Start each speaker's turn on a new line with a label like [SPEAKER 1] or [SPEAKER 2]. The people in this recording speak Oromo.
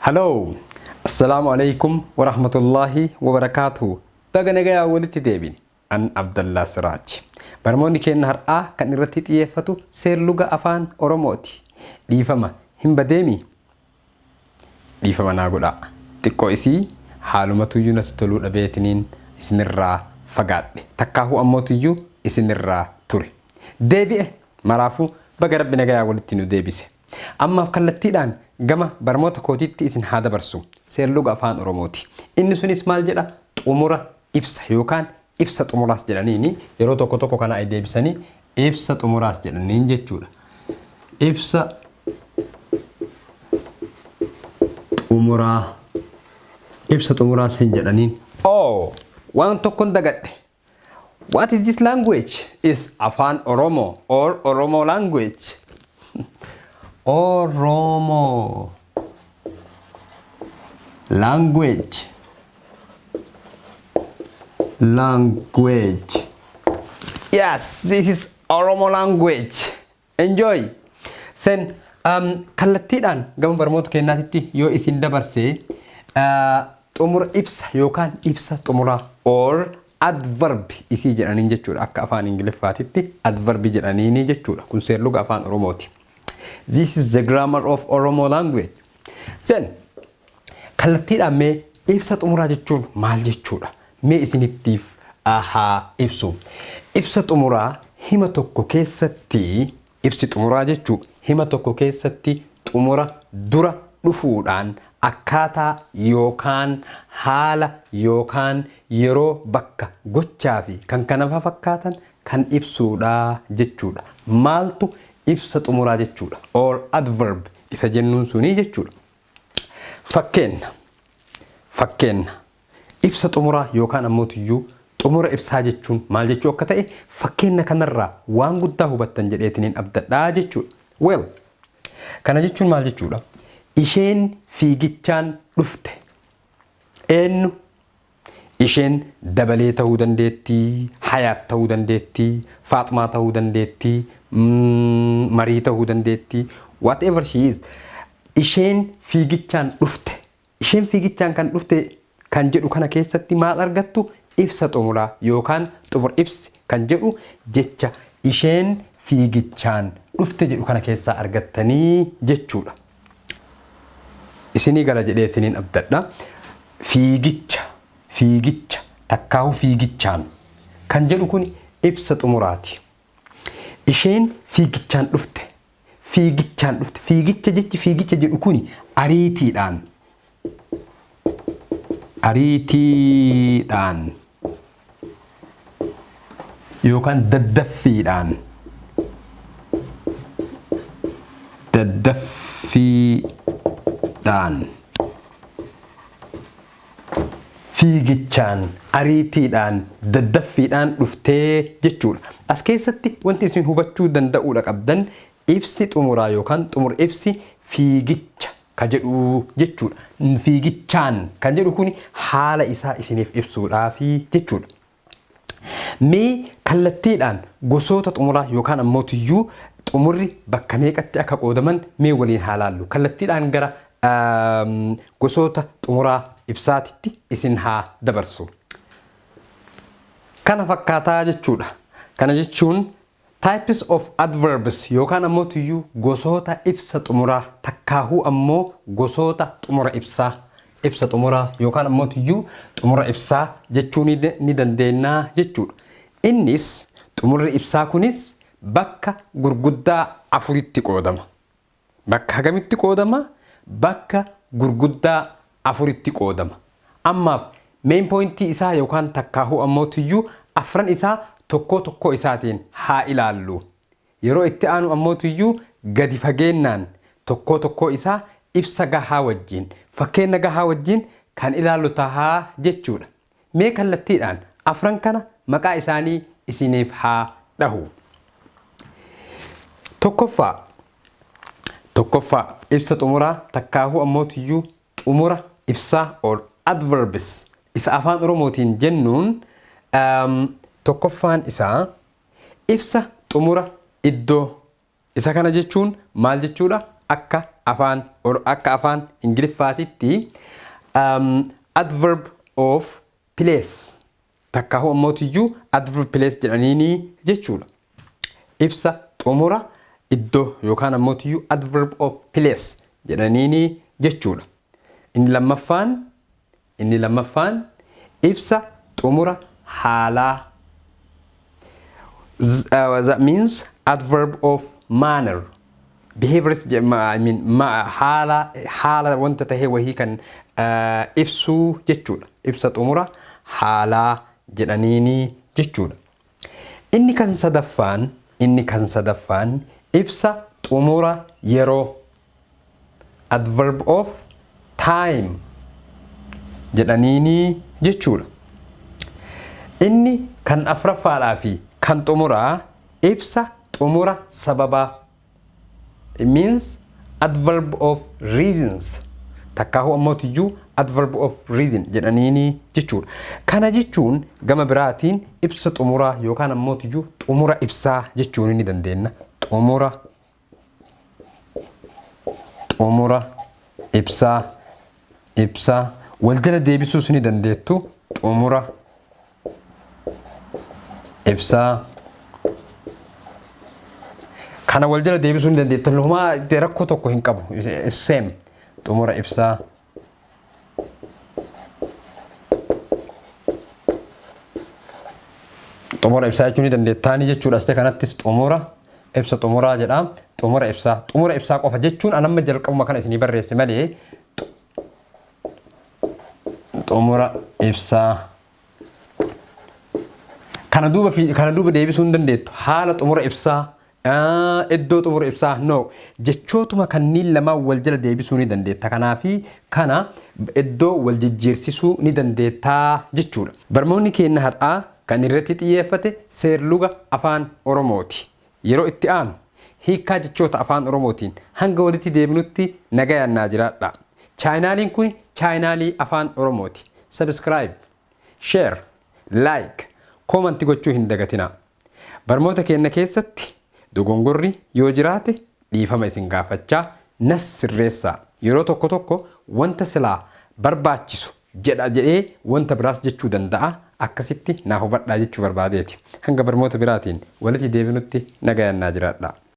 [SPEAKER 1] Hello, Assalamu alaikum wa rahmatullahi wa barakatuh. Baga nagaya walitti deebine an Abdullah Siraj. Barmoonni keenya har'aa kan irratti xiyyeeffatu seerluga afaan Oromooti. Dhiifama hin badeemi. Dhiifama naa godhaa. Xiqqoo isii haalumatuyyuu natti toluu dhabeetiniin isinirraa fagaadhe. Takkaahu ammootuyyuu isinirraa ture. Deebi'e maraafuu baga rabbi nagaya walitti nu deebise. Ammaaf kallattiidhaan gama barmoota kootiitti isin haa dabarsu seerluga afaan Oromooti. Inni sunis maal jedha? Xumura ibsa yookaan ibsa xumuraas jedhaniini yeroo tokko tokko kana ay deebisanii ibsa xumuraas jedhaniin jechuudha. Ibsa xumuraas hin jedhaniin. Oh, waan tokkon dagadhe. What is this language? Is afaan Oromo or Oromo language? OROMO language. Yes, this is Oromo language. Enjoy. Sen kallattiidhaan gama barmoota keenyaatitti yoo isin dabarse xumura ibsa yookaan ibsa xumuraa or adverb isii jedhaniin jechuudha. Akka afaan Ingiliffaatitti adverb jedhaniini jechuudha. Kun seerluga afaan Oromooti. This is the grammar of Oromo language. Sen kallattiidhaan mee ibsa xumuraa jechuun maal jechuudha? Mee isinittiif ibsu. Ibsa xumuraa hima tokko keessatti ibsi xumuraa jechuun hima tokko keessatti xumura dura dhufuudhaan akkaataa yookaan haala yookaan yeroo bakka gochaa fi kan kana fakkaatan kan ibsuudha jechuudha. Maaltu ibsa xumuraa jechuudha or adverb isa jennuun sunii jechuudha. Fakkeenya ibsa xumuraa yookaan ammootiyyuu xumura ibsaa jechuun maal jechuu akka ta'e fakkeenya kanarraa waan guddaa hubattan jedheetiniin abdadhaa jechuudha. Well, kana jechuun maal jechuudha? Isheen fiigichaan dhufte. Eenyu? Isheen dabalee ta'uu dandeettii, hayaat ta'uu dandeettii, faaxumaa ta'uu dandeettii, marii ta'uu dandeettii, whatever she is. Isheen fiigichaan dhufte. Isheen fiigichaan kan dhufte kan jedhu kana keessatti maal argattu? Ibsa xumuraa yookaan xumura ibsi kan jedhu jecha isheen fiigichaan dhufte jedhu kana keessaa argattanii jechuudha. Isinii gala jedheetiniin abdadha. Fiigicha takkaahu fiigichaan kan jedhu kun ibsa xumuraati. Isheen fiigichaan dhufte. Fiigicha jedhu kun ariitiidhaan yookaan daddaffiidhaan fiigichaan ariitiidhaan daddaffiidhaan dhuftee jechuudha. As keessatti wanti isin hubachuu danda'uudha qabdan ibsi xumuraa yookaan xumura ibsi fiigicha ka jedhu jechuudha. Fiigichaan kan jedhu kun haala isaa isiniif ibsuudhaafi jechuudha. Mee kallattiidhaan gosoota xumuraa yookaan ammootiyyuu xumurri bakka meeqatti akka qoodaman mee waliin haa laallu. Kallattiidhaan gara gosoota xumuraa ibsaatitti isin haa dabarsu. Kana fakkaataa jechuudha. Kana jechuun types of adverbs yookaan ammootiyyuu gosoota ibsa xumuraa takkaahuu ammoo gosoota xumura ibsaa. Ibsa xumuraa yookaan ammootiyyuu xumura ibsaa jechuu ni dandeenya jechuudha. Innis xumurri ibsaa kunis bakka gurguddaa afuritti qoodama. Bakka hagamitti qoodama? Bakka gurguddaa afuritti qoodama. Ammaaf main pointii isaa yookaan takkaahuu ammootiyyuu afran isaa tokko isaatiin haa ilaallu. Yeroo itti aanu ammootiyyuu gadi fageennaan tokko isaa ibsa gahaa wajjin fakkeenya gahaa wajjin kan ilaallu tahaa jechuudha. Mee kallattiidhaan afran kana maqaa isaanii isiniif haa dhahu. Tokkoffaa ibsa xumuraa takkaahuu ammootiyyuu xumura ibsaa or adverbs isa afaan Oromootiin jennuun tokkoffaan isaa ibsa xumura iddoo. Isa kana jechuun maal jechuudha? Akka afaan akka afaan Ingiliffaatitti adverb of place takka ammootiyyu adverb place jedhaniini jechuudha. Ibsa xumura iddoo yookaan ammootiyyu adverb of place jedhaniini jechuudha. Inni lammaffaan ibsa xumura haalaa. That means adverb of manner. Behaviors, I mean, hala wanta tahee wahii kan ibsuu jechuudha. Ibsa xumura haalaa jedhaniini jechuudha. Inni kan sadaffaan ibsa xumura yeroo. Adverb of time jedhaniini jechuudha. Inni kan afraffaadhaa fi kan xumuraa ibsa xumura sababaa. It means adverb of reasons. Takkaahu ammootiyyu adverb of reason jedhaniini jechuudha. Kana jechuun gama biraatiin ibsa xumuraa yookaan ammootiyyu xumura ibsaa jechuun ni dandeenya. Xumura ibsaa wal jala deebisuus ni dandeettu. Xumura ibsaa kana wal jala deebisuu ni dandeettu. Lumaa rakkoo tokko hin qabu. Same. Xumura ibsaa. Xumura ibsaa jechuun ni dandeettaani jechuudha. Asii kanattis xumura ibsa xumuraa jedhama. Xumura ibsaa qofa jechuun anamma jalqabuma kana isinii barreesse malee xumura ibsaa. Kana duuba deebisuu hin dandeettu. Haala xumura ibsaa. Iddoo xumura ibsaa no jechootuma kanniin lamaan wal jala deebisuu ni dandeetta. Kanaafi kana iddoo wal jijjiirsisuu ni dandeettaa jechuudha. Barnoonni keenya har'aa kan irratti xiyyeeffate seerluga afaan Oromooti. Yeroo itti aanu hiikaa jechoota afaan Oromootiin hanga walitti deebinutti nagayaan naa jiraadha. Chaayinaaliin kun chaayinaalii afaan Oromooti. Subscribe, share, like, comment gochuu hin dagatinaa. Barnoota keenya keessatti dogongorri yoo jiraate dhiifama isin gaafachaa nas sirreessaa. Yeroo tokko wanta silaa barbaachisu jedhee wanta biraas jechuu danda'a. Akkasitti naa hubadhaa jechuu barbaadeeti. Hanga barnoota biraatiin walitti deebinutti nagayaan naa jiraadha.